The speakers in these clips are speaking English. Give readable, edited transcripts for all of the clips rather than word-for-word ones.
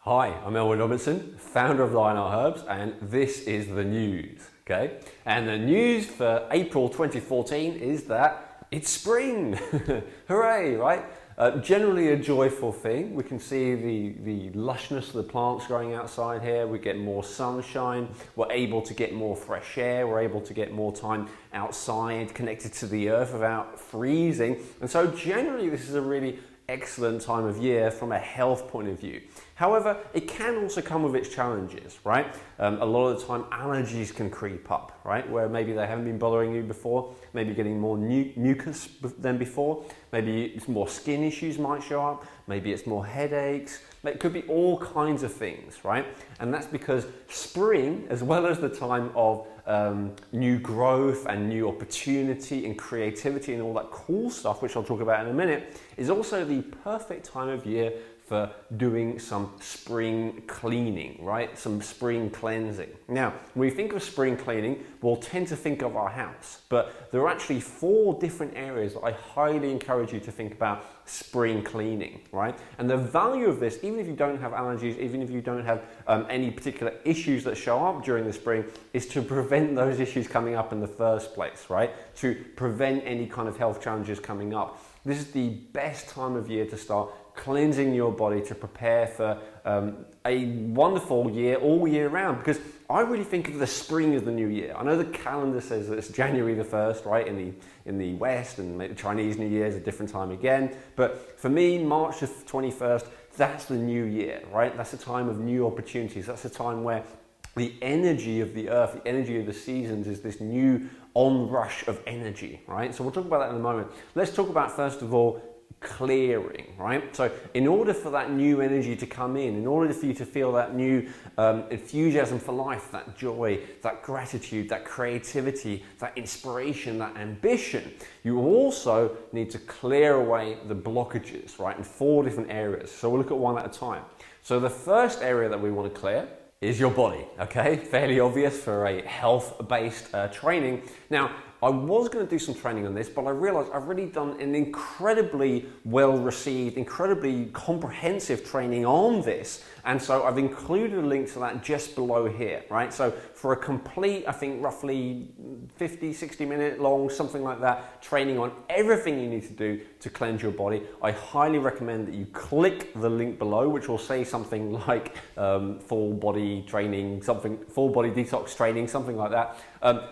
Hi, I'm Elwyn Robinson, founder of Lionheart Herbs, and this is the news, okay? And the news for April 2014 is that it's spring. Hooray, right? Generally a joyful thing. We can see the lushness of the plants growing outside here. We get more sunshine. We're able to get more fresh air. We're able to get more time outside, connected to the earth without freezing. And so generally this is a really excellent time of year from a health point of view. However, it can also come with its challenges, right? A lot of the time allergies can creep up, right? Where maybe they haven't been bothering you before, maybe getting more mucus than before, maybe it's more skin issues might show up, maybe it's more headaches, it could be all kinds of things, right? And that's because spring, as well as the time of new growth and new opportunity and creativity and all that cool stuff, which I'll talk about in a minute, is also the perfect time of year for doing some spring cleaning, right? Some spring cleansing. Now, when we think of spring cleaning, we'll tend to think of our house, but there are actually 4 different areas that I highly encourage you to think about spring cleaning, right? And the value of this, even if you don't have allergies, even if you don't have any particular issues that show up during the spring, is to prevent those issues coming up in the first place, right? To prevent any kind of health challenges coming up. This is the best time of year to start cleansing your body to prepare for a wonderful year all year round, because I really think of the spring as the new year. I know the calendar says that it's January the 1st, right, in the West, and the Chinese New Year is a different time again, but for me, March the 21st, that's the new year, right? That's a time of new opportunities. That's a time where the energy of the earth, the energy of the seasons is this new onrush of energy, right? So we'll talk about that in a moment. Let's talk about, first of all, clearing, right? So in order for that new energy to come in order for you to feel that new enthusiasm for life, that joy, that gratitude, that creativity, that inspiration, that ambition, you also need to clear away the blockages, right? In 4 different areas. So we'll look at one at a time. So the first area that we want to clear is your body, okay? Fairly obvious for a health-based training. Now, I was going to do some training on this, but I realized I've really done an incredibly well-received, incredibly comprehensive training on this. And so I've included a link to that just below here, right? So for a complete, I think roughly 50, 60 minute long, something like that, training on everything you need to do to cleanse your body, I highly recommend that you click the link below, which will say something like full body training, full body detox training, something like that.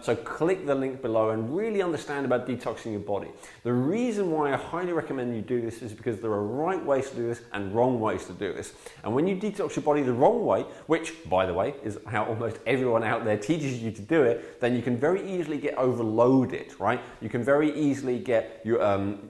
So click the link below and really understand about detoxing your body. The reason why I highly recommend you do this is because there are right ways to do this and wrong ways to do this. And when you detox your body the wrong way, which, by the way, is how almost everyone out there teaches you to do it, then you can very easily get overloaded, right? You can very easily get your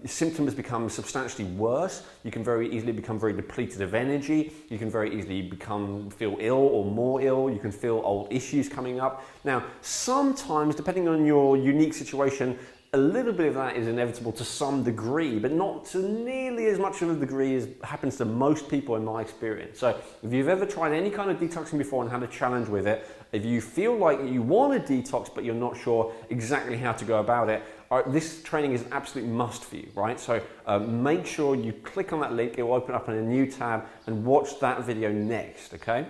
symptoms become substantially worse. You can very easily become very depleted of energy. You can very easily feel ill or more ill. You can feel old issues coming up. Now, sometimes, depending on your unique situation, a little bit of that is inevitable to some degree, but not to nearly as much of a degree as happens to most people in my experience. So if you've ever tried any kind of detoxing before and had a challenge with it, if you feel like you want to detox but you're not sure exactly how to go about it, this training is an absolute must for you, right? So make sure you click on that link. It will open up in a new tab and watch that video next, okay?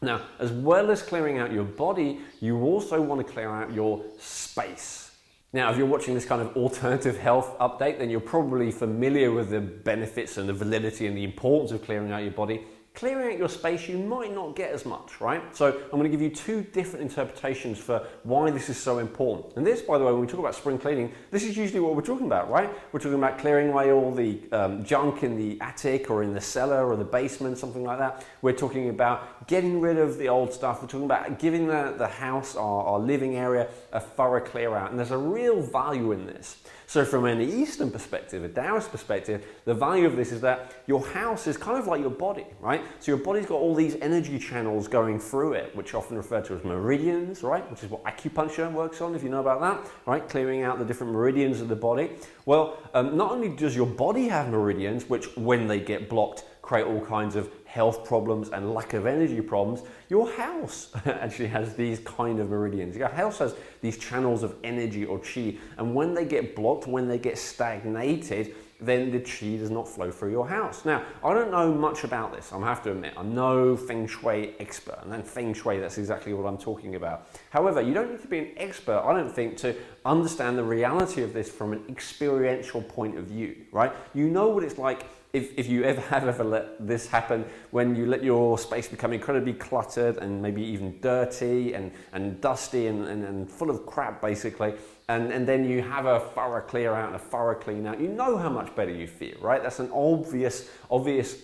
Now, as well as clearing out your body, you also want to clear out your space. Now, if you're watching this kind of alternative health update, then you're probably familiar with the benefits and the validity and the importance of clearing out your body. Clearing out your space, you might not get as much, right? So I'm going to give you 2 different interpretations for why this is so important. And this, by the way, when we talk about spring cleaning, this is usually what we're talking about, right? We're talking about clearing away all the junk in the attic or in the cellar or the basement, something like that. We're talking about getting rid of the old stuff. We're talking about giving the house, our living area, a thorough clear out. And there's a real value in this. So from an Eastern perspective, a Taoist perspective, the value of this is that your house is kind of like your body, right? So your body's got all these energy channels going through it, which are often referred to as meridians, right? Which is what acupuncture works on, if you know about that, right? Clearing out the different meridians of the body. Well, not only does your body have meridians, which when they get blocked, create all kinds of health problems and lack of energy problems, your house actually has these kind of meridians. Your house has these channels of energy or chi, and when they get blocked, when they get stagnated, then the qi does not flow through your house. Now, I don't know much about this, I have to admit. I'm no feng shui expert, and then feng shui, that's exactly what I'm talking about. However, you don't need to be an expert, I don't think, to understand the reality of this from an experiential point of view, right? You know what it's like if you ever let this happen, when you let your space become incredibly cluttered and maybe even dirty and dusty and full of crap, basically, and then you have a thorough clear out and a thorough clean out, you know how much better you feel, right? That's an obvious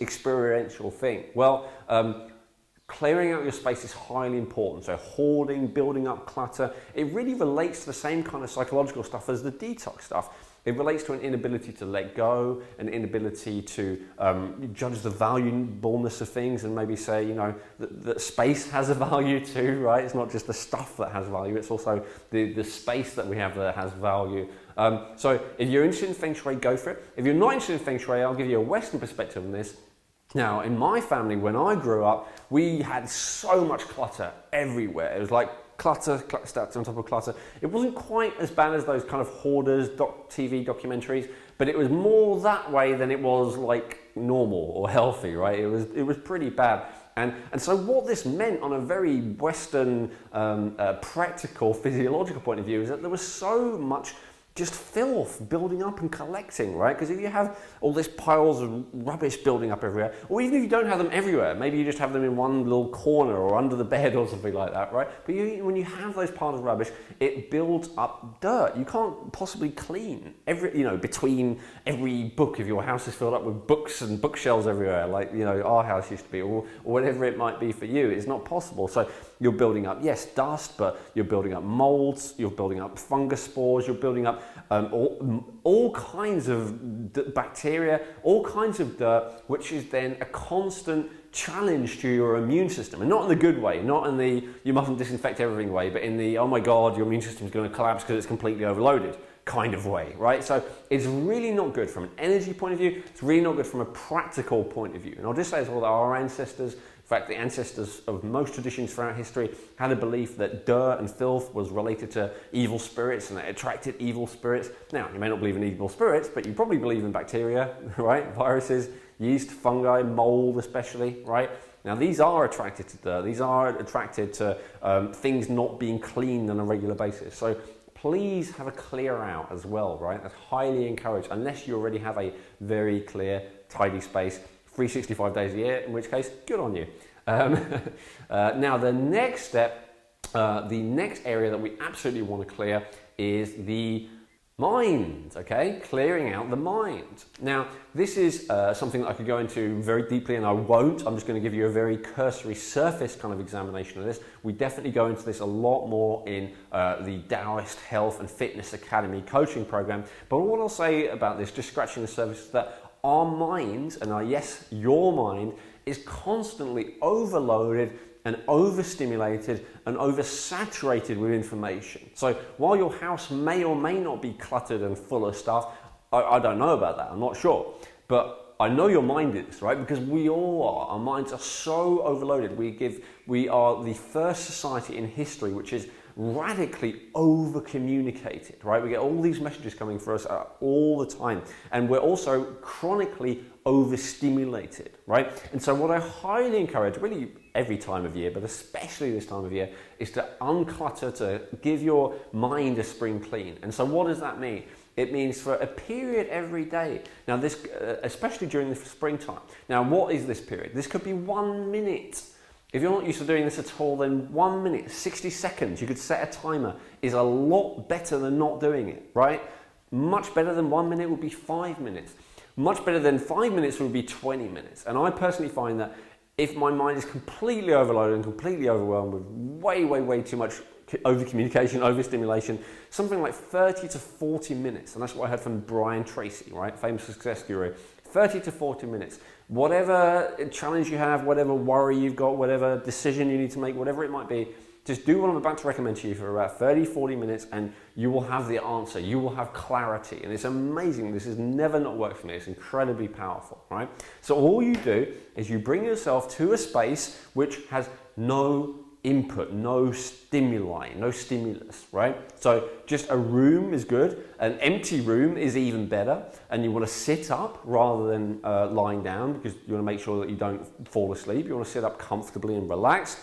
experiential thing. Well, clearing out your space is highly important. So hoarding, building up clutter, it really relates to the same kind of psychological stuff as the detox stuff. It relates to an inability to let go, an inability to judge the valuableness of things and maybe say, you know, that space has a value too, right? It's not just the stuff that has value, it's also the space that we have that has value. So if you're interested in Feng Shui, go for it. If you're not interested in Feng Shui, I'll give you a Western perspective on this. Now, in my family, when I grew up, we had so much clutter everywhere. It was like clutter stacked on top of clutter. It wasn't quite as bad as those kind of hoarders TV documentaries, but it was more that way than it was like normal or healthy, right? It was pretty bad. And so what this meant on a very Western, practical, physiological point of view is that there was so much just filth building up and collecting, right? Because if you have all these piles of rubbish building up everywhere, or even if you don't have them everywhere, maybe you just have them in one little corner or under the bed or something like that, right? But when you have those piles of rubbish, it builds up dirt. You can't possibly clean between every book if your house is filled up with books and bookshelves everywhere, like, you know, our house used to be, or whatever it might be for you. It's not possible. So you're building up, yes, dust, but you're building up molds, you're building up fungus spores, you're building up all kinds of bacteria, all kinds of dirt, which is then a constant challenge to your immune system. And not in the good way, not in the you mustn't disinfect everything way, but in the, oh my God, your immune system is going to collapse because it's completely overloaded kind of way, right? So it's really not good from an energy point of view. It's really not good from a practical point of view. And I'll just say as well that our ancestors, in fact, the ancestors of most traditions throughout history, had a belief that dirt and filth was related to evil spirits and it attracted evil spirits. Now, you may not believe in evil spirits, but you probably believe in bacteria, right? Viruses, yeast, fungi, mold especially, right? Now, these are attracted to dirt. These are attracted to things not being cleaned on a regular basis. So please have a clear out as well, right? That's highly encouraged, unless you already have a very clear, tidy space, 365 days a year, in which case, good on you. Now, the next step, the next area that we absolutely want to clear is the mind, okay? Clearing out the mind. Now, this is something that I could go into very deeply, and I won't. I'm just going to give you a very cursory surface kind of examination of this. We definitely go into this a lot more in the Taoist Health and Fitness Academy coaching program. But what I'll say about this, just scratching the surface, is that our mind, and yes, your mind, is constantly overloaded and overstimulated and oversaturated with information. So while your house may or may not be cluttered and full of stuff, I don't know about that, I'm not sure. But I know your mind is, right? Because we all are. Our minds are so overloaded. We are the first society in history which is radically over communicated, right? We get all these messages coming for us all the time, and we're also chronically overstimulated, right? And so what I highly encourage, really every time of year, but especially this time of year, is to unclutter, to give your mind a spring clean. And so what does that mean? It means for a period every day. Now this, especially during the springtime. Now what is this period? This could be 1 minute. If you're not used to doing this at all, then 1 minute, 60 seconds, you could set a timer, is a lot better than not doing it, right? Much better than 1 minute would be 5 minutes. Much better than 5 minutes would be 20 minutes. And I personally find that if my mind is completely overloaded and completely overwhelmed with way too much over-communication, overstimulation, something like 30 to 40 minutes, and that's what I heard from Brian Tracy, right, famous success guru, 30 to 40 minutes. Whatever challenge you have, whatever worry you've got, whatever decision you need to make, whatever it might be, just do what I'm about to recommend to you for about 30, 40 minutes and you will have the answer. You will have clarity. And it's amazing. This has never not worked for me. It's incredibly powerful, right? So all you do is you bring yourself to a space which has no input, no stimuli, no stimulus, right? So just a room is good. An empty room is even better, and you want to sit up rather than lying down, because you want to make sure that you don't fall asleep. You want to sit up comfortably and relaxed.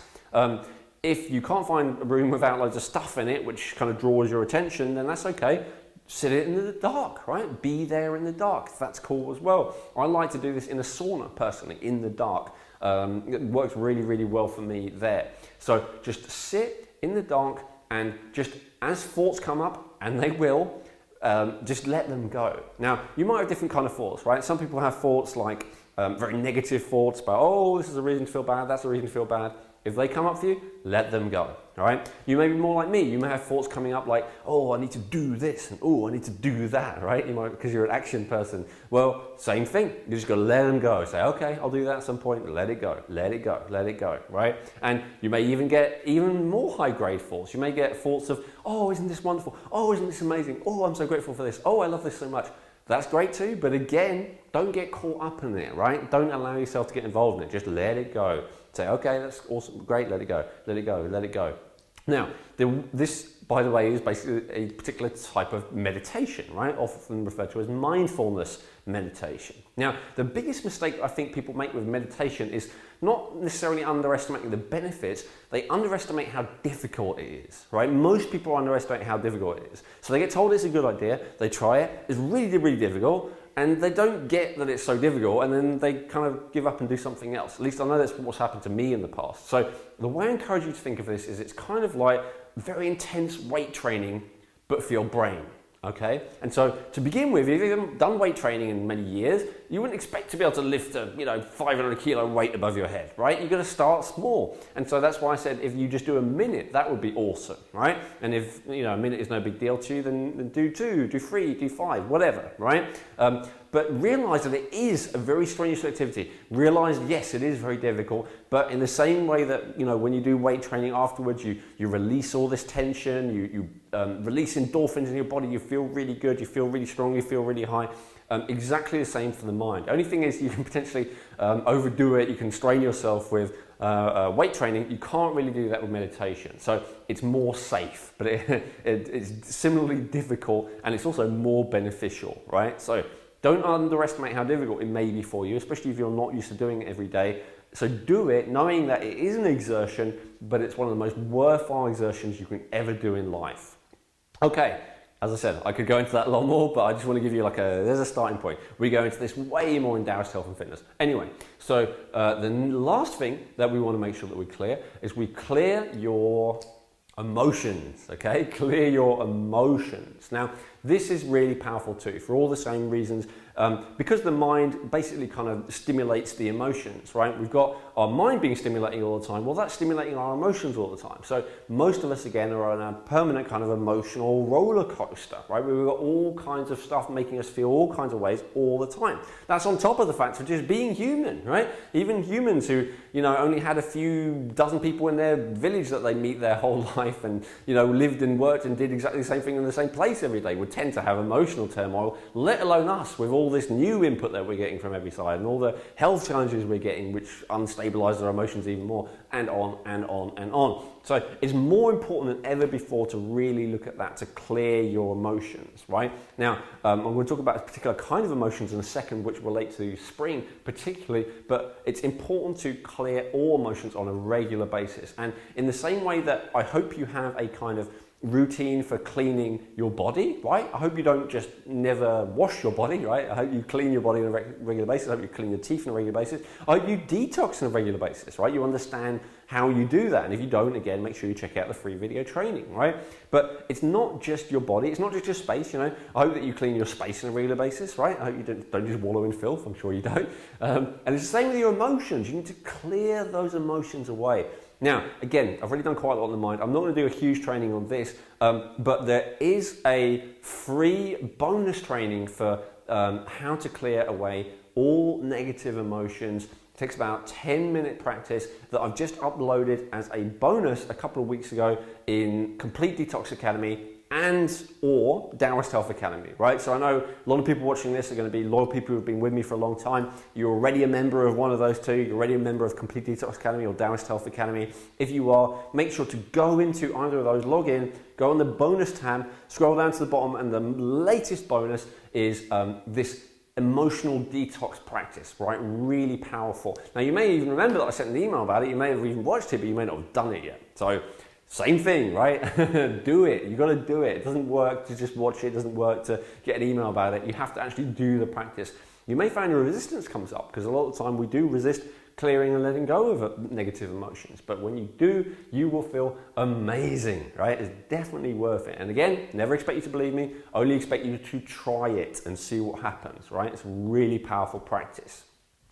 If you can't find a room without loads of stuff in it, which kind of draws your attention, then that's okay. Sit it in the dark, right? Be there in the dark. That's cool as well. I like to do this in a sauna, personally, in the dark. It works really, really well for me there. So just sit in the dark, and just as thoughts come up, and they will, just let them go. Now, you might have different kind of thoughts, right? Some people have thoughts like very negative thoughts about, oh, this is a reason to feel bad, that's a reason to feel bad. If they come up for you, let them go, all right? You may be more like me. You may have thoughts coming up like, oh, I need to do this, and oh, I need to do that, right? You might, because you're an action person. Well, same thing. You just got to let them go. Say, okay, I'll do that at some point. Let it go, let it go, let it go, right? And you may even get even more high-grade thoughts. You may get thoughts of, oh, isn't this wonderful? Oh, isn't this amazing? Oh, I'm so grateful for this. Oh, I love this so much. That's great too, but again, don't get caught up in it, right? Don't allow yourself to get involved in it. Just let it go. Say, okay, that's awesome, great, let it go, let it go, let it go. Now, this, by the way, is basically a particular type of meditation, right? Often referred to as mindfulness meditation. Now, the biggest mistake I think people make with meditation is not necessarily underestimating the benefits, they underestimate how difficult it is, right? Most people underestimate how difficult it is. So they get told it's a good idea, they try it, it's really, really difficult, and they don't get that it's so difficult, and then they kind of give up and do something else. At least I know that's what's happened to me in the past. So the way I encourage you to think of this is it's kind of like very intense weight training, but for your brain. Okay, and so to begin with, if you haven't done weight training in many years, you wouldn't expect to be able to lift a 500 kilo weight above your head, right? You're going to start small, and so that's why I said if you just do a minute, that would be awesome, right? And if a minute is no big deal to you, then do 2, do 3, do 5, whatever, right? But realize that it is a very strenuous activity. Realize, yes, it is very difficult, but in the same way that, when you do weight training afterwards, you release all this tension, you release endorphins in your body, you feel really good, you feel really strong, you feel really high. Exactly the same for the mind. Only thing is you can potentially overdo it, you can strain yourself with weight training. You can't really do that with meditation. So it's more safe, but it's similarly difficult, and it's also more beneficial, right? So don't underestimate how difficult it may be for you, especially if you're not used to doing it every day. So do it knowing that it is an exertion, but it's one of the most worthwhile exertions you can ever do in life. Okay, as I said, I could go into that a lot more, but I just want to give you there's a starting point. We go into this way more in Taoist health and fitness. Anyway, so the last thing that we want to make sure that we clear is we clear your emotions, okay? Clear your emotions. Now, this is really powerful too, for all the same reasons, because the mind basically kind of stimulates the emotions, right? We've got our mind being stimulating all the time. Well, that's stimulating our emotions all the time. So most of us, again, are on a permanent kind of emotional roller coaster, right? We've got all kinds of stuff making us feel all kinds of ways all the time. That's on top of the fact of just being human, right? Even humans who, only had a few dozen people in their village that they meet their whole life and, lived and worked and did exactly the same thing in the same place every day would tend to have emotional turmoil, let alone us with all this new input that we're getting from every side and all the health challenges we're getting, which unstabilize our emotions even more, and on and on and on. So it's more important than ever before to really look at that, to clear your emotions, right? Now, I'm going to talk about a particular kind of emotions in a second, which relate to spring particularly, but it's important to clear all emotions on a regular basis. And in the same way that I hope you have a kind of routine for cleaning your body, right? I hope you don't just never wash your body, right? I hope you clean your body on a regular basis. I hope you clean your teeth on a regular basis. I hope you detox on a regular basis, right? You understand how you do that. And if you don't, again, make sure you check out the free video training, right? But it's not just your body. It's not just your space, I hope that you clean your space on a regular basis, right? I hope you don't just wallow in filth. I'm sure you don't. And it's the same with your emotions. You need to clear those emotions away. Now, again, I've already done quite a lot on the mind. I'm not going to do a huge training on this, but there is a free bonus training for how to clear away all negative emotions. It takes about 10-minute practice that I've just uploaded as a bonus a couple of weeks ago in Complete Detox Academy. and or Taoist Health Academy, right? So I know a lot of people watching this are going to be loyal people who've been with me for a long time. You're already a member of one of those two. You're already a member of Complete Detox Academy or Taoist Health Academy. If you are, make sure to go into either of those, log in, go on the bonus tab, scroll down to the bottom, and the latest bonus is this emotional detox practice, right? Really powerful. Now, you may even remember that I sent an email about it. You may have even watched it, but you may not have done it yet. So, same thing, right? Do it. You got to do it. It doesn't work to just watch it. It doesn't work to get an email about it. You have to actually do the practice. You may find a resistance comes up because a lot of the time we do resist clearing and letting go of negative emotions. But when you do, you will feel amazing, right? It's definitely worth it. And again, never expect you to believe me, only expect you to try it and see what happens, right? It's a really powerful practice.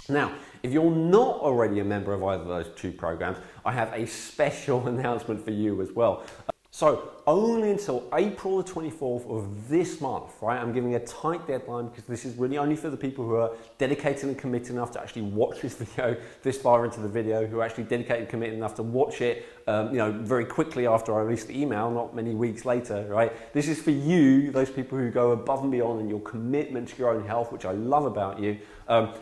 Now, if you're not already a member of either of those two programs, I have a special announcement for you as well. So only until April the 24th of this month, right? I'm giving a tight deadline because this is really only for the people who are dedicated and committed enough to actually watch this video this far into the video, who are actually dedicated and committed enough to watch it, very quickly after I release the email, not many weeks later, right? This is for you, those people who go above and beyond in your commitment to your own health, which I love about you.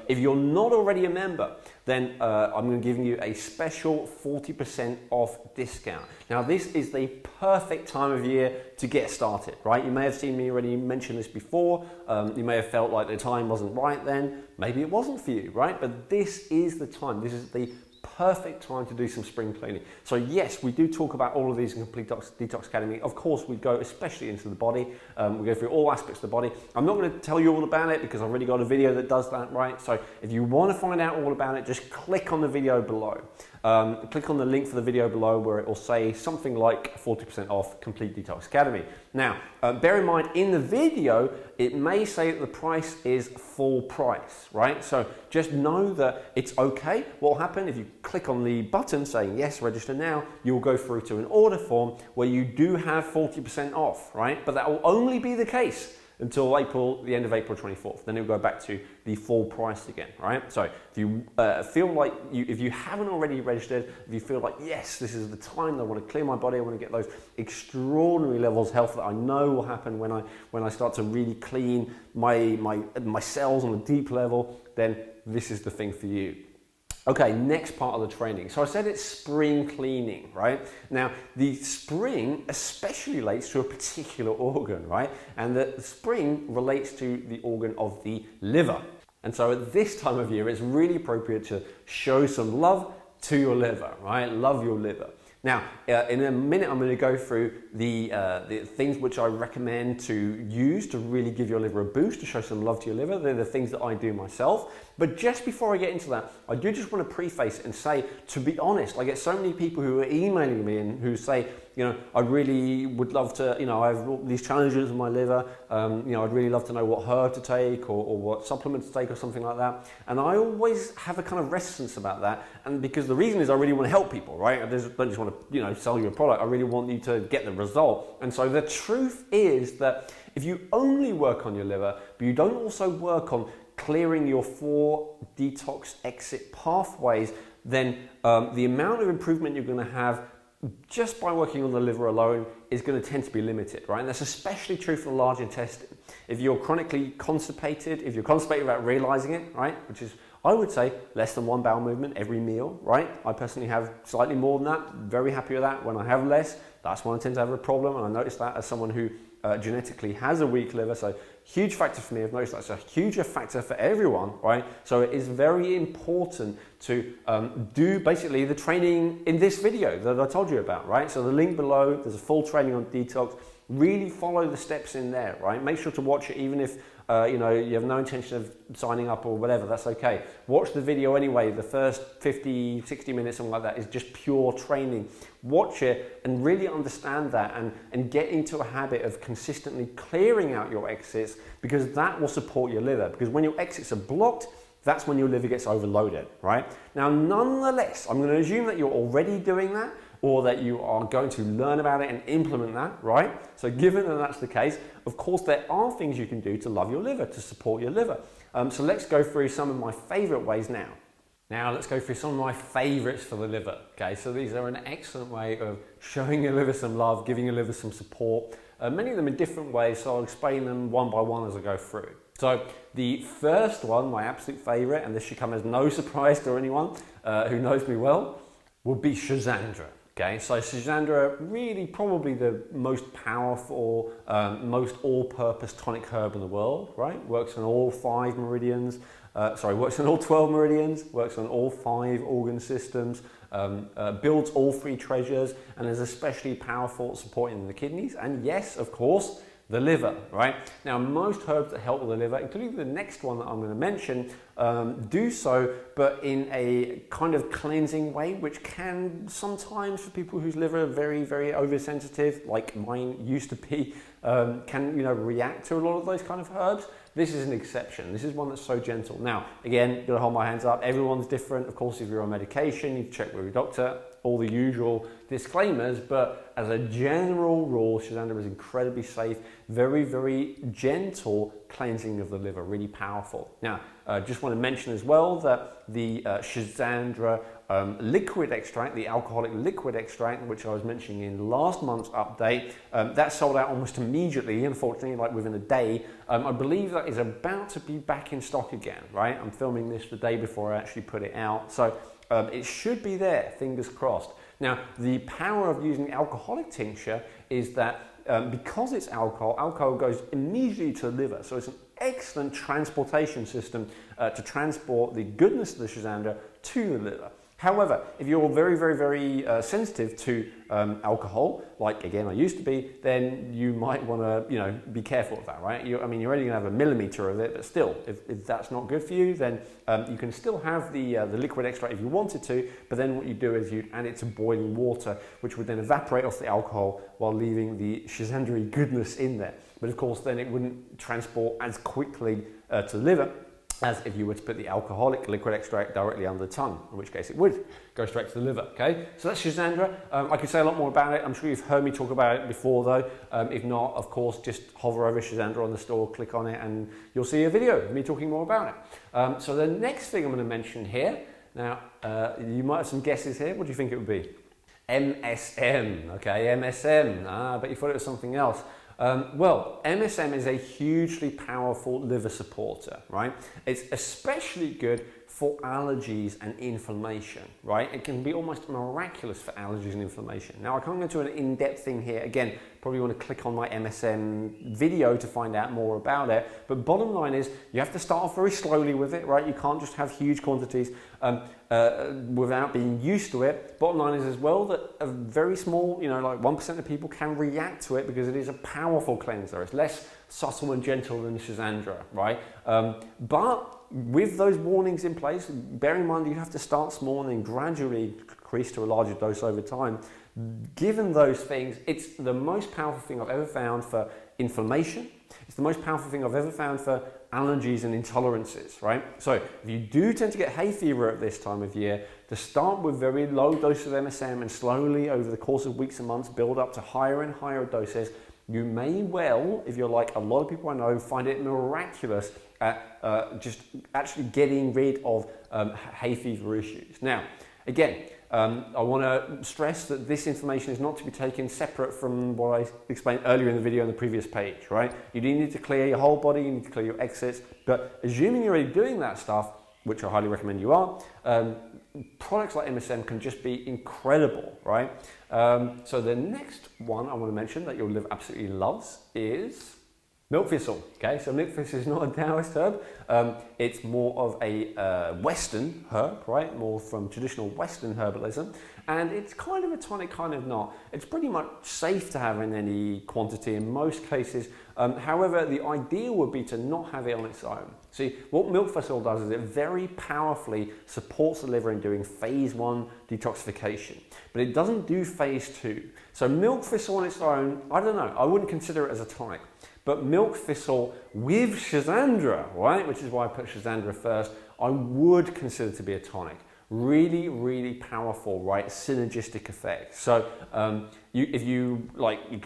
If you're not already a member, then I'm going to give you a special 40% off discount. Now, this is the perfect time of year to get started, right? You may have seen me already mention this before. You may have felt like the time wasn't right then. Maybe it wasn't for you, right? But this is the time. This is the perfect time to do some spring cleaning. So yes, we do talk about all of these in Complete Detox Academy. Of course, we go especially into the body. We go through all aspects of the body. I'm not going to tell you all about it because I've already got a video that does that, right? So if you want to find out all about it, just click on the video below. Click on the link for the video below where it will say something like 40% off Complete Detox Academy. Now, bear in mind in the video, it may say that the price is full price, right? So just know that it's okay. What will happen if you click on the button saying yes, register now, you'll go through to an order form where you do have 40% off, right? But that will only be the case until the end of April 24th. Then it'll go back to the full price again, right? So if you feel like, if you haven't already registered, if you feel like, yes, this is the time that I want to clear my body, I want to get those extraordinary levels of health that I know will happen when I start to really clean my cells on a deep level, then this is the thing for you. Okay, next part of the training. So I said it's spring cleaning, right? Now, the spring especially relates to a particular organ, right? And the spring relates to the organ of the liver. And so at this time of year, it's really appropriate to show some love to your liver, right? Love your liver. Now, in a minute, I'm going to go through the things which I recommend to use to really give your liver a boost, to show some love to your liver. They're the things that I do myself. But just before I get into that, I do just want to preface it and say, to be honest, I get so many people who are emailing me and who say, I really would love to, I have all these challenges with my liver, I'd really love to know what herb to take or what supplement to take or something like that. And I always have a kind of reticence about that. And because the reason is I really want to help people, right? I don't just want to, sell you a product. I really want you to get the result. And so the truth is that if you only work on your liver, but you don't also work on clearing your 4 detox exit pathways, then the amount of improvement you're going to have just by working on the liver alone is going to tend to be limited, right? And that's especially true for the large intestine. If you're chronically constipated, if you're constipated without realizing it, right, which is, I would say, less than 1 bowel movement every meal, right? I personally have slightly more than that, very happy with that. When I have less, that's when I tend to have a problem, and I notice that as someone who genetically has a weak liver, so huge factor for me. I've noticed that's a huge factor for everyone, right? So it is very important to do basically the training in this video that I told you about, right? So the link below, there's a full training on detox. Really follow the steps in there, right? Make sure to watch it even if you have no intention of signing up or whatever, that's okay. Watch the video anyway. The first 50, 60 minutes, something like that, is just pure training. Watch it and really understand that and get into a habit of consistently clearing out your exits, because that will support your liver. Because when your exits are blocked, that's when your liver gets overloaded, right? Now, nonetheless, I'm going to assume that you're already doing that, or that you are going to learn about it and implement that, right? So given that that's the case, of course, there are things you can do to love your liver, to support your liver. So let's go through some of my favorite ways now. Now let's go through some of my favorites for the liver, okay? So these are an excellent way of showing your liver some love, giving your liver some support, many of them in different ways, so I'll explain them one by one as I go through. So the first one, my absolute favorite, and this should come as no surprise to anyone who knows me well, would be Schizandra. Okay, so Schizandra, really probably the most powerful, most all-purpose tonic herb in the world, right? Works on all 5 meridians, works on all 12 meridians, works on all 5 organ systems, builds all 3 treasures, and is especially powerful at supporting the kidneys, and yes, of course, the liver, right? Now, most herbs that help with the liver, including the next one that I'm going to mention, do so, but in a kind of cleansing way, which can sometimes, for people whose liver are very, very oversensitive, like mine used to be, can, you know, react to a lot of those kind of herbs. This is an exception. This is one that's so gentle. Now, again, you've got to hold my hands up. Everyone's different. Of course, if you're on medication, you check with your doctor, all the usual disclaimers, but as a general rule, Schizandra is incredibly safe, very, very gentle cleansing of the liver, really powerful. Now, just want to mention as well that the Schizandra liquid extract, the alcoholic liquid extract, which I was mentioning in last month's update, that sold out almost immediately, unfortunately, like within a day. I believe that is about to be back in stock again, right? I'm filming this the day before I actually put it out, so it should be there, fingers crossed. Now, the power of using alcoholic tincture is that because it's alcohol goes immediately to the liver, so it's an excellent transportation system to transport the goodness of the Schizandra to the liver. However, if you're very, very, very sensitive to alcohol, like again I used to be, then you might want to, you know, be careful of that, right? I mean, you're only going to have a millimetre of it, but still, if that's not good for you, then you can still have the liquid extract if you wanted to. But then what you do is you add it to boiling water, which would then evaporate off the alcohol while leaving the Schizandra goodness in there. But of course, then it wouldn't transport as quickly to the liver as if you were to put the alcoholic liquid extract directly under the tongue, in which case it would go straight to the liver, okay? So that's Schizandra. I could say a lot more about it. I'm sure you've heard me talk about it before though. If not, of course, just hover over Schizandra on the store, click on it, and you'll see a video of me talking more about it. So the next thing I'm going to mention here, now, you might have some guesses here. What do you think it would be? MSM, okay, MSM. But you thought it was something else. Well, MSM is a hugely powerful liver supporter, right? It's especially good for allergies and inflammation, right? It can be almost miraculous for allergies and inflammation. Now, I can't go into an in-depth thing here. Again, probably want to click on my MSM video to find out more about it. But bottom line is, you have to start off very slowly with it, right? You can't just have huge quantities without being used to it. Bottom line is as well that a very small, you know, like 1% of people can react to it because it is a powerful cleanser. It's less subtle and gentle than Schizandra, right? But with those warnings in place, bear in mind you have to start small and then gradually increase to a larger dose over time. Given those things, it's the most powerful thing I've ever found for inflammation. It's the most powerful thing I've ever found for allergies and intolerances, right? So if you do tend to get hay fever at this time of year, to start with very low doses of MSM and slowly over the course of weeks and months build up to higher and higher doses, you may well, if you're like a lot of people I know, find it miraculous at just actually getting rid of hay fever issues. Now, again, I want to stress that this information is not to be taken separate from what I explained earlier in the video on the previous page, right? You do need to clear your whole body, you need to clear your exits, but assuming you're already doing that stuff, which I highly recommend you are, products like MSM can just be incredible, right? So the next one I want to mention that your liver absolutely loves is milk thistle. Okay, so milk thistle is not a Taoist herb. It's more of a Western herb, right? More from traditional Western herbalism. And it's kind of a tonic, kind of not. It's pretty much safe to have in any quantity in most cases. However, the idea would be to not have it on its own. See, what milk thistle does is it very powerfully supports the liver in doing phase 1 detoxification, but it doesn't do phase 2. So milk thistle on its own, I don't know, I wouldn't consider it as a tonic. But milk thistle with Schizandra, right, which is why I put Schizandra first, I would consider to be a tonic. Really, really powerful, right, synergistic effect. So if you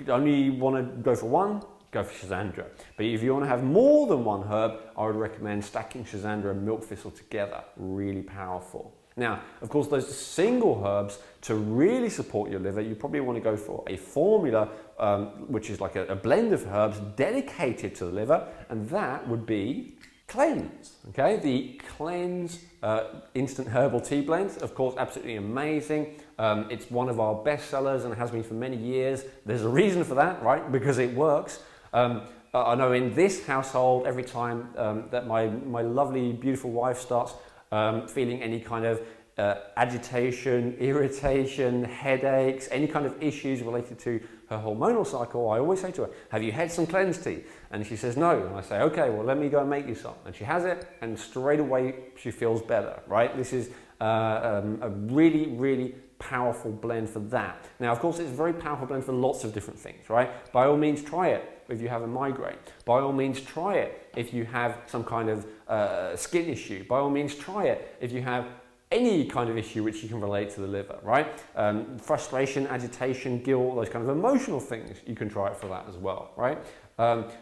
only want to go for one, go for Schizandra. But if you want to have more than one herb, I would recommend stacking Schizandra and milk thistle together. Really powerful. Now, of course, those single herbs, to really support your liver, you probably want to go for a formula, which is like a blend of herbs dedicated to the liver, and that would be Cleanse. Okay, the Cleanse instant herbal tea blend, of course, absolutely amazing. It's one of our best sellers and has been for many years. There's a reason for that, right? Because it works. I know in this household, every time that my lovely, beautiful wife starts feeling any kind of agitation, irritation, headaches, any kind of issues related to her hormonal cycle, I always say to her, have you had some Cleanse tea? And she says no. And I say, okay, well, let me go and make you some. And she has it, and straight away she feels better, right? This is a really, really powerful blend for that. Now, of course, it's a very powerful blend for lots of different things, right? By all means, try it if you have a migraine. By all means, try it if you have some kind of skin issue. By all means, try it if you have any kind of issue which you can relate to the liver, right? Frustration, agitation, guilt, those kind of emotional things, you can try it for that as well, right?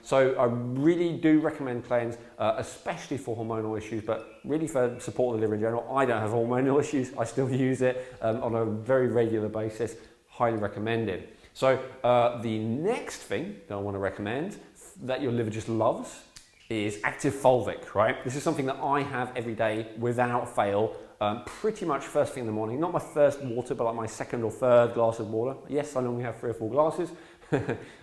So I really do recommend Cleanse, especially for hormonal issues, but really for support of the liver in general. I don't have hormonal issues, I still use it on a very regular basis, highly recommended. So the next thing that I want to recommend that your liver just loves is active fulvic, right? This is something that I have every day without fail, pretty much first thing in the morning. Not my first water, but like my second or third glass of water. Yes, I normally have 3 or 4 glasses.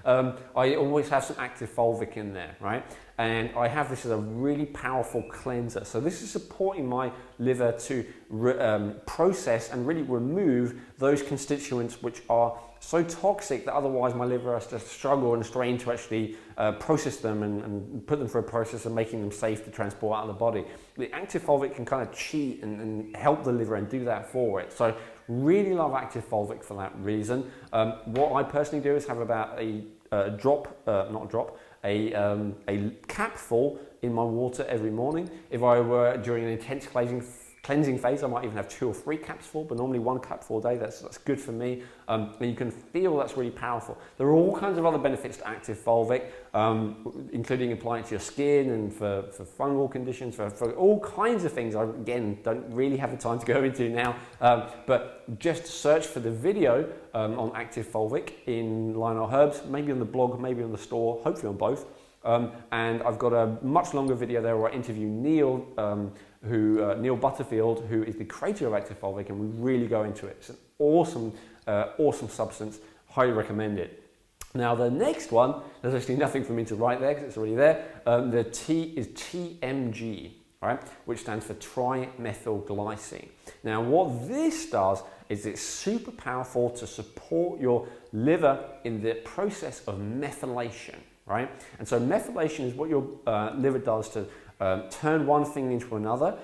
I always have some active fulvic in there, right? And I have this as a really powerful cleanser. So this is supporting my liver to process and really remove those constituents which are so toxic that otherwise my liver has to struggle and strain to actually process them and put them through a process of making them safe to transport out of the body. The active fulvic can kind of cheat and help the liver and do that for it. So really love active fulvic for that reason. What I personally do is have about a capful in my water every morning. If I were during an intense cleansing phase, I might even have 2 or 3 caps full, but normally 1 capful a day, that's good for me. And you can feel that's really powerful. There are all kinds of other benefits to active fulvic, including applying it to your skin and for fungal conditions, for all kinds of things. I, again, don't really have the time to go into now, but just search for the video on active fulvic in Lionel Herbs, maybe on the blog, maybe on the store, hopefully on both. And I've got a much longer video there where I interview Neil, Neil Butterfield, who is the creator of active fulvic, and we really go into it. It's an awesome, awesome substance. Highly recommend it. Now the next one, there's actually nothing for me to write there because it's already there. The T is TMG, right, which stands for trimethylglycine. Now what this does is it's super powerful to support your liver in the process of methylation, right? And so methylation is what your liver does to turn one thing into another,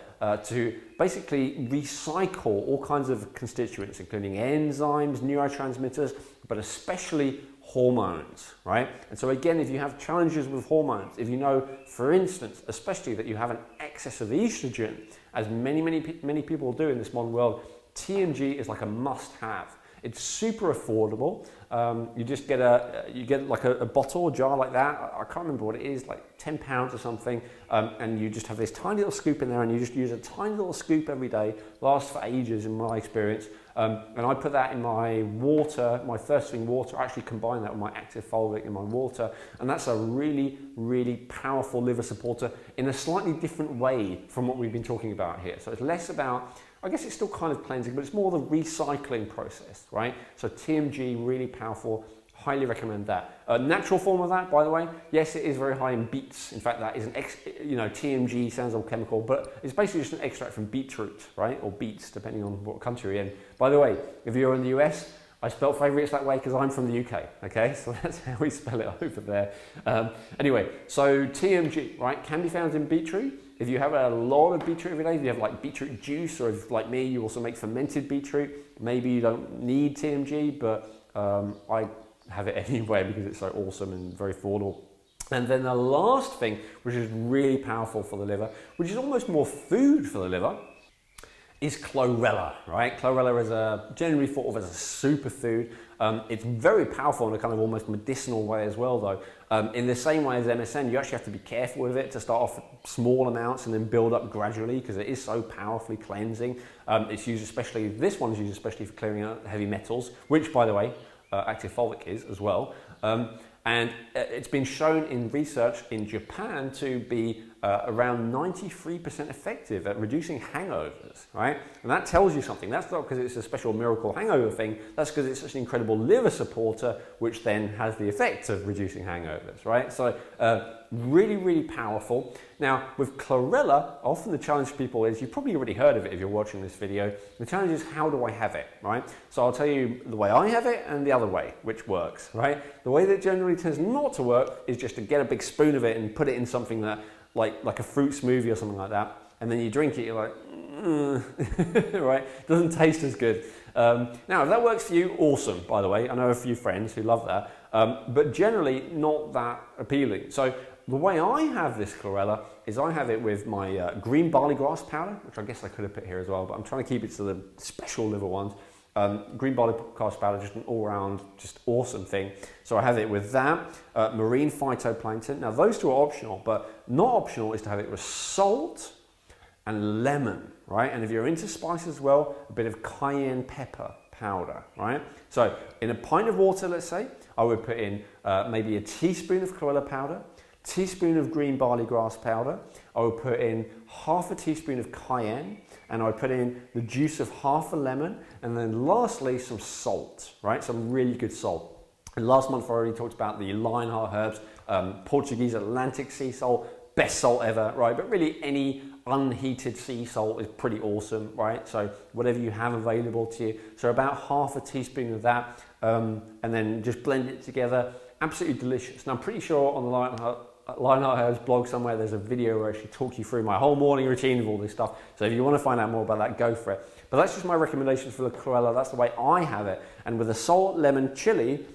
to basically recycle all kinds of constituents, including enzymes, neurotransmitters, but especially hormones, right? And so again, if you have challenges with hormones, if you know, for instance, especially that you have an excess of estrogen, as many people do in this modern world, TMG is like a must-have. It's super affordable. You just get like a bottle, a jar like that. I can't remember what it is, like £10 or something. And you just have this tiny little scoop in there, and you just use a tiny little scoop every day. Lasts for ages in my experience. And I put that in my water, my first thing water. I actually combine that with my active fulvic in my water. And that's a really, really powerful liver supporter in a slightly different way from what we've been talking about here. So it's less about, I guess it's still kind of cleansing, but it's more the recycling process, right? So TMG, really powerful, highly recommend that. Natural form of that, by the way, yes, it is very high in beets. In fact, that is TMG sounds all chemical, but it's basically just an extract from beetroot, right? Or beets, depending on what country you're in. By the way, if you're in the US, I spell favourites that way because I'm from the UK, okay? So that's how we spell it over there. Anyway, so TMG, right, can be found in beetroot. If you have a lot of beetroot every day, if you have like beetroot juice, or if like me, you also make fermented beetroot, maybe you don't need TMG, but I have it anyway because it's so awesome and very affordable. And then the last thing, which is really powerful for the liver, which is almost more food for the liver, is chlorella, right? Chlorella is generally thought of as a superfood. It's very powerful in a kind of almost medicinal way as well, though. In the same way as MSM, you actually have to be careful with it to start off with small amounts and then build up gradually because it is so powerfully cleansing. It's used especially, this one is used especially for clearing out heavy metals, which, by the way, active folic is as well. And it's been shown in research in Japan to be around 93% effective at reducing hangovers, right? And that tells you something. That's not because it's a special miracle hangover thing. That's because it's such an incredible liver supporter, which then has the effect of reducing hangovers, right? So really, really powerful. Now, with chlorella, often the challenge for people is, you've probably already heard of it if you're watching this video, the challenge is, how do I have it, right? So I'll tell you the way I have it and the other way, which works, right? The way that generally tends not to work is just to get a big spoon of it and put it in something that, like a fruit smoothie or something like that, and then you drink it, you're like, right? Doesn't taste as good. Now, if that works for you, awesome, by the way. I know a few friends who love that, but generally not that appealing. So the way I have this chlorella is I have it with my green barley grass powder, which I guess I could have put here as well, but I'm trying to keep it to the special liver ones. Green barley grass powder, just an all-round, just awesome thing. So I have it with that, marine phytoplankton. Now those two are optional, but not optional is to have it with salt and lemon, right? And if you're into spice as well, a bit of cayenne pepper powder, right? So in a pint of water, let's say, I would put in maybe a teaspoon of chlorella powder, teaspoon of green barley grass powder. I would put in half a teaspoon of cayenne, and I would put in the juice of half a lemon, and then lastly some salt, right? Some really good salt. And last month I already talked about the Lionheart herbs, Portuguese Atlantic sea salt, best salt ever, right? But really any unheated sea salt is pretty awesome, right? So whatever you have available to you. So about half a teaspoon of that, and then just blend it together. Absolutely delicious. Now I'm pretty sure on the Lionheart Herbs blog somewhere there's a video where I actually talk you through my whole morning routine of all this stuff. So if you want to find out more about that, go for it. But that's just my recommendations for the chlorella. That's the way I have it. And with a salt, lemon, chili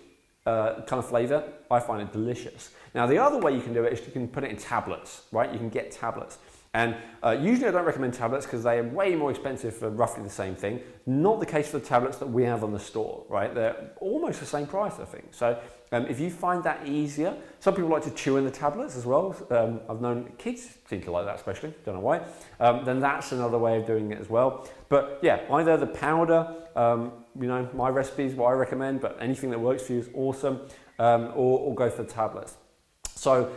kind of flavour, I find it delicious. Now the other way you can do it is you can put it in tablets, right? You can get tablets. And usually I don't recommend tablets because they are way more expensive for roughly the same thing. Not the case for the tablets that we have on the store, right? They're almost the same price, I think. So if you find that easier, some people like to chew in the tablets as well. I've known kids seem to like that especially, don't know why. Then that's another way of doing it as well. But yeah, either the powder, you know, my recipe is what I recommend, but anything that works for you is awesome, or go for the tablets. So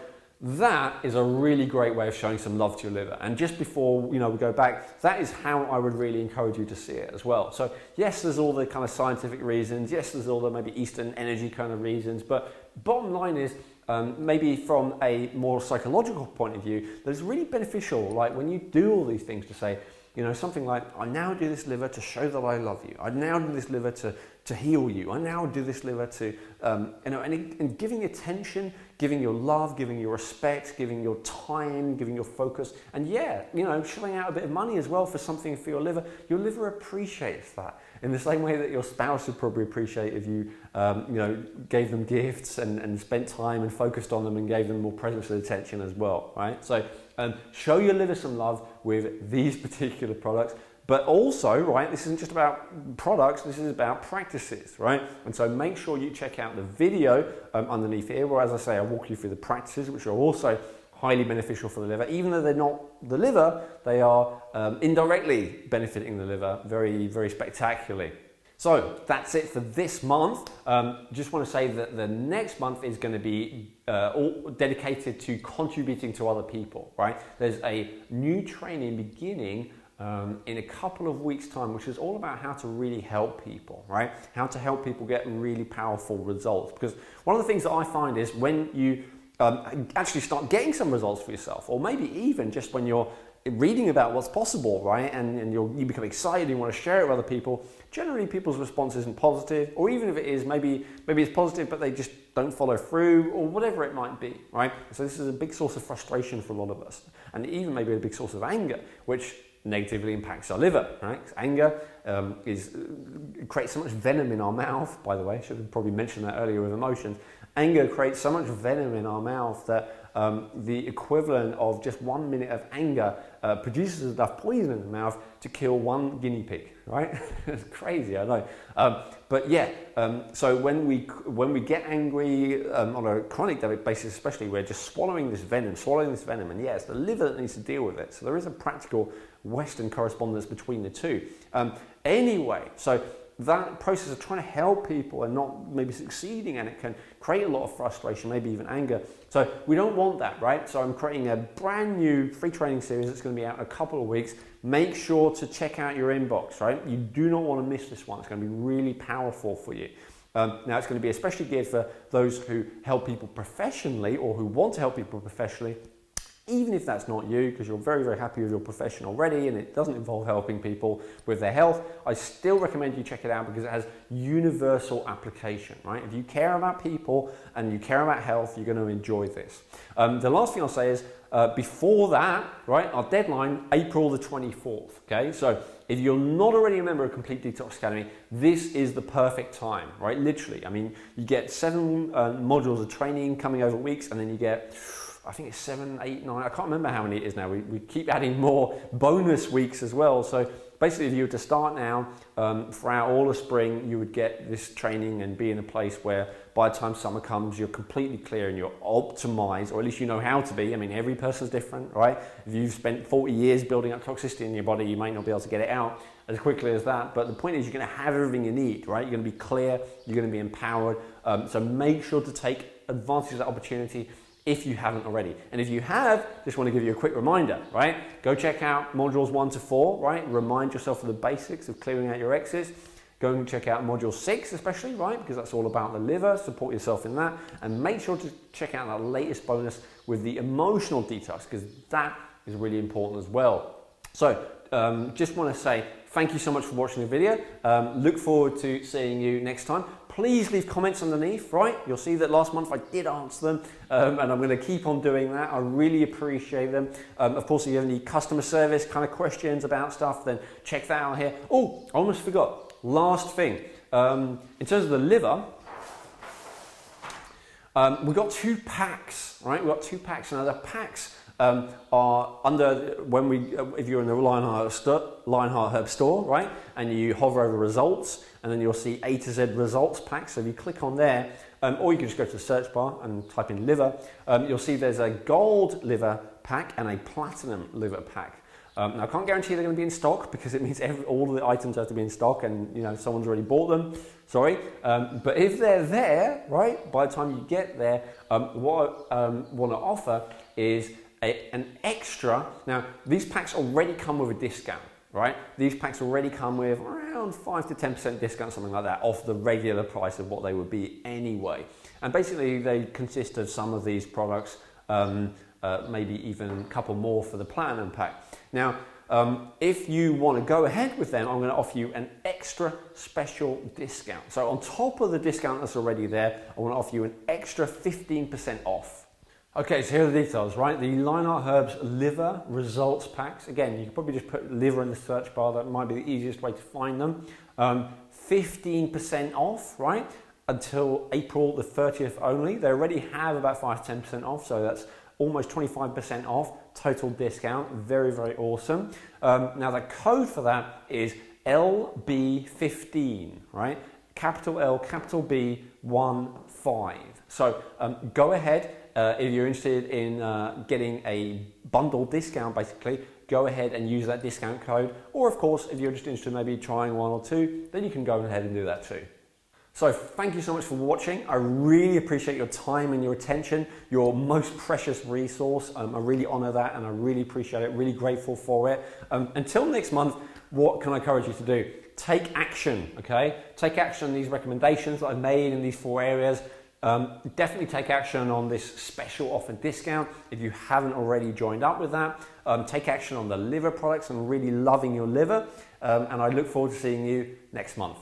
that is a really great way of showing some love to your liver. And just before we go back, that is how I would really encourage you to see it as well. So yes, there's all the kind of scientific reasons. Yes, there's all the maybe Eastern energy kind of reasons. But bottom line is, maybe from a more psychological point of view, that it's really beneficial. Like when you do all these things to say, something like, I now do this liver to show that I love you. I now do this liver to heal you. I now do this liver to, and giving attention, giving your love, giving your respect, giving your time, giving your focus, and shelling out a bit of money as well for something for your liver. Your liver appreciates that in the same way that your spouse would probably appreciate if you, gave them gifts and spent time and focused on them and gave them more presence and attention as well, right? So show your liver some love with these particular products. But also, right, this isn't just about products, this is about practices, right? And so make sure you check out the video underneath here, where, as I say, I walk you through the practices, which are also highly beneficial for the liver. Even though they're not the liver, they are indirectly benefiting the liver very, very spectacularly. So that's it for this month. Just want to say that the next month is going to be all dedicated to contributing to other people, right? There's a new training beginning in a couple of weeks' time, which is all about how to really help people, right? How to help people get really powerful results. Because one of the things that I find is when you actually start getting some results for yourself, or maybe even just when you're reading about what's possible, right? And you become excited, you want to share it with other people, generally people's response isn't positive, or even if it is, maybe it's positive, but they just don't follow through, or whatever it might be, right? So this is a big source of frustration for a lot of us, and even maybe a big source of anger, which negatively impacts our liver, right? Anger creates so much venom in our mouth, by the way. I should have probably mentioned that earlier with emotions. Anger creates so much venom in our mouth that the equivalent of just 1 minute of anger produces enough poison in the mouth to kill 1 guinea pig, right? It's crazy, I know. But yeah, so when we get angry on a chronic basis especially, we're just swallowing this venom, and yeah, it's the liver that needs to deal with it. So there is a practical Western correspondence between the two. Anyway, so that process of trying to help people and not maybe succeeding, and it can create a lot of frustration, maybe even anger. So we don't want that, right? So I'm creating a brand new free training series that's going to be out in a couple of weeks. Make sure to check out your inbox, right? You do not want to miss this one. It's going to be really powerful for you. Now it's going to be especially geared for those who help people professionally or who want to help people professionally. Even if that's not you, because you're very, very happy with your profession already and it doesn't involve helping people with their health, I still recommend you check it out because it has universal application, right? If you care about people and you care about health, you're going to enjoy this. The last thing I'll say is, before that, right, our deadline, April the 24th, okay? So if you're not already a member of Complete Detox Academy, this is the perfect time, right? Literally, I mean, you get 7 modules of training coming over weeks, and then you get, I think it's 7, 8, 9, I can't remember how many it is now. We keep adding more bonus weeks as well. So basically, if you were to start now, throughout all of spring, you would get this training and be in a place where by the time summer comes, you're completely clear and you're optimized, or at least you know how to be. I mean, every person's different, right? If you've spent 40 years building up toxicity in your body, you might not be able to get it out as quickly as that. But the point is, you're going to have everything you need, right? You're going to be clear, you're going to be empowered. So make sure to take advantage of that opportunity if you haven't already. And if you have, just want to give you a quick reminder, right? Go check out modules 1 to 4, right? Remind yourself of the basics of clearing out your excess. Go and check out module 6 especially, right? Because that's all about the liver, support yourself in that. And make sure to check out that latest bonus with the emotional detox, because that is really important as well. So just want to say thank you so much for watching the video. Look forward to seeing you next time. Please leave comments underneath, right? You'll see that last month I did answer them, and I'm going to keep on doing that. I really appreciate them. Of course, if you have any customer service kind of questions about stuff, then check that out here. Oh, I almost forgot. Last thing. In terms of the liver, we've got 2 packs, right? We've got 2 packs. Now, the packs are under, if you're in the Lionheart Herb store, right? And you hover over results, and then you'll see A to Z results pack. So if you click on there, or you can just go to the search bar and type in liver, you'll see there's a gold liver pack and a platinum liver pack. Now I can't guarantee they're going to be in stock because it means all of the items have to be in stock, and you know someone's already bought them. Sorry, but if they're there, right, by the time you get there, what I want to offer is an extra. Now these packs already come with a discount, right? These packs already come with around 5 to 10% discount, something like that, off the regular price of what they would be anyway. And basically they consist of some of these products, maybe even a couple more for the platinum pack. Now, if you want to go ahead with them, I'm going to offer you an extra special discount. So on top of the discount that's already there, I want to offer you an extra 15% off. Okay, so here are the details, right? The Lionheart Herbs Liver Results Packs. Again, you can probably just put liver in the search bar. That might be the easiest way to find them. 15% off, right? Until April the 30th only. They already have about 5 to 10% off, so that's almost 25% off total discount. Very, very awesome. Now the code for that is LB15, right? Capital L, capital B, 15. So go ahead. If you're interested in getting a bundle discount, basically, go ahead and use that discount code. Or of course, if you're just interested in maybe trying 1 or 2, then you can go ahead and do that too. So thank you so much for watching. I really appreciate your time and your attention, your most precious resource. I really honor that and I really appreciate it, really grateful for it. Until next month, what can I encourage you to do? Take action, okay? Take action on these recommendations that I've made in these 4 areas. Definitely take action on this special offer discount if you haven't already joined up with that. Take action on the liver products and really loving your liver. And I look forward to seeing you next month.